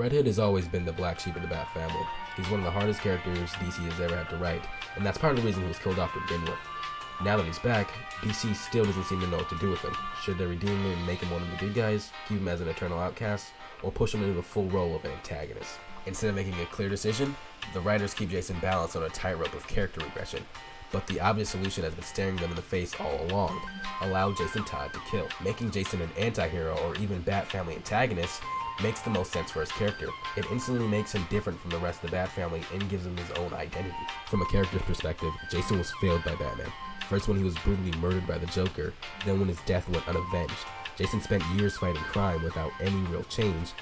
Red Hood has always been the black sheep of the Bat family. He's one of the hardest characters DC has ever had to write, and that's part of the reason he was killed off to begin with. Now that he's back, DC still doesn't seem to know what to do with him. Should they redeem him and make him one of the good guys, keep him as an eternal outcast, or push him into the full role of an antagonist? Instead of making a clear decision, the writers keep Jason balanced on a tightrope of character regression. But the obvious solution has been staring them in the face all along. Allow Jason Todd to kill. Making Jason an anti-hero or even Bat family antagonist makes the most sense for his character. It instantly makes him different from the rest of the Bat family and gives him his own identity. From a character's perspective, Jason was failed by Batman. First when he was brutally murdered by the Joker, then when his death went unavenged. Jason spent years fighting crime without any real change,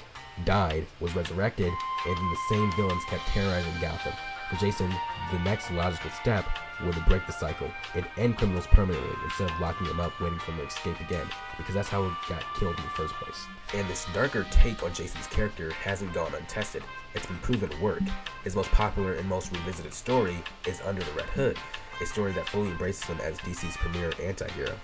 died, was resurrected, and then the same villains kept terrorizing Gotham. For Jason, the next logical step would break the cycle and end criminals permanently instead of locking them up waiting for them to escape again, because that's how he got killed in the first place. And this darker take on Jason's character hasn't gone untested. It's been proven to work. His most popular and most revisited story is Under the Red Hood, a story that fully embraces him as DC's premier anti-hero.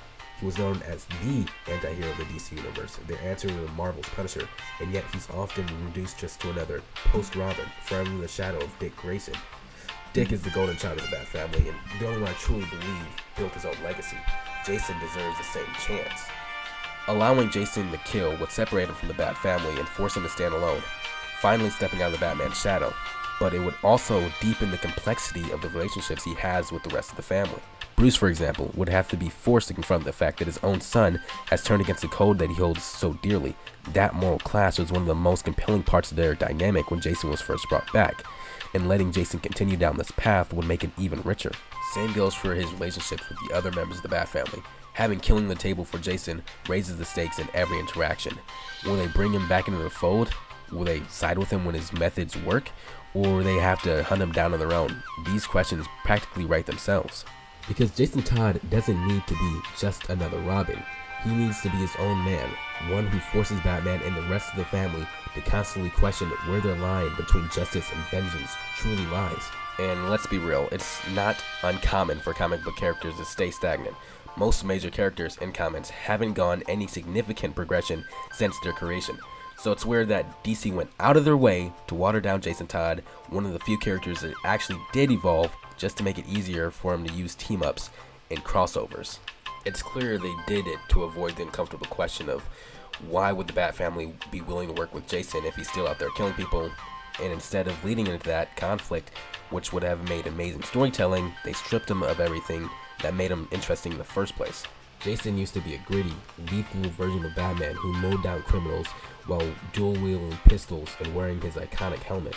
He was known as the anti-hero of the DC universe, their answer to Marvel's Punisher, and yet he's often reduced just to another post-Robin, forever in the shadow of Dick Grayson. Dick is the golden child of the Bat family, and the only one I truly believe built his own legacy. Jason deserves the same chance. Allowing Jason to kill would separate him from the Bat family and force him to stand alone, finally stepping out of the Batman's shadow. But it would also deepen the complexity of the relationships he has with the rest of the family. Bruce, for example, would have to be forced to confront the fact that his own son has turned against the code that he holds so dearly. That moral clash was one of the most compelling parts of their dynamic when Jason was first brought back, and letting Jason continue down this path would make it even richer. Same goes for his relationships with the other members of the Bat family. Having killing the table for Jason raises the stakes in every interaction. Will they bring him back into the fold? Will they side with him when his methods work? Or will they have to hunt him down on their own? These questions practically write themselves. Because Jason Todd doesn't need to be just another Robin. He needs to be his own man, one who forces Batman and the rest of the family to constantly question where their line between justice and vengeance truly lies. And let's be real, it's not uncommon for comic book characters to stay stagnant. Most major characters in comics haven't gone any significant progression since their creation. So it's weird that DC went out of their way to water down Jason Todd, one of the few characters that actually did evolve, just to make it easier for him to use team-ups and crossovers. It's clear they did it to avoid the uncomfortable question of why would the Bat family be willing to work with Jason if he's still out there killing people, and instead of leading into that conflict, which would have made amazing storytelling, they stripped him of everything that made him interesting in the first place. Jason used to be a gritty, lethal version of Batman who mowed down criminals while dual-wielding pistols and wearing his iconic helmet.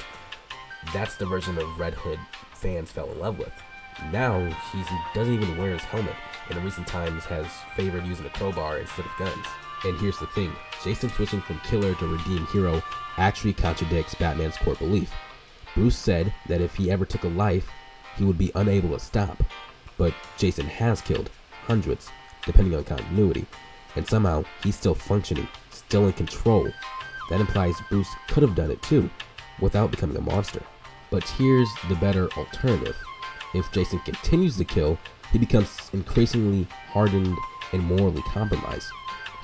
That's the version of Red Hood fans fell in love with. Now, he doesn't even wear his helmet, and in recent times has favored using a crowbar instead of guns. And here's the thing, Jason switching from killer to redeemed hero actually contradicts Batman's core belief. Bruce said that if he ever took a life, he would be unable to stop. But Jason has killed hundreds, depending on continuity, and somehow he's still functioning, still in control. That implies Bruce could have done it too, without becoming a monster. But here's the better alternative. If Jason continues to kill, he becomes increasingly hardened and morally compromised.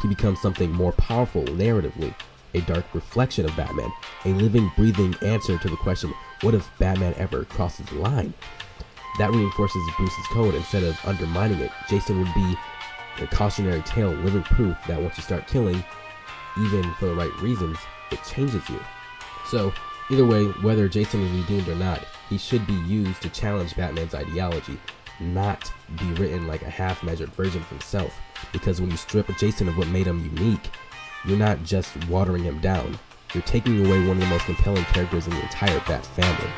He becomes something more powerful narratively, a dark reflection of Batman, a living, breathing answer to the question, what if Batman ever crosses the line? That reinforces Bruce's code instead of undermining it. Jason would be a cautionary tale, living proof that once you start killing, even for the right reasons, it changes you. So, either way, whether Jason is redeemed or not, he should be used to challenge Batman's ideology, not be written like a half-measured version of himself. Because when you strip Jason of what made him unique, you're not just watering him down, you're taking away one of the most compelling characters in the entire Bat family.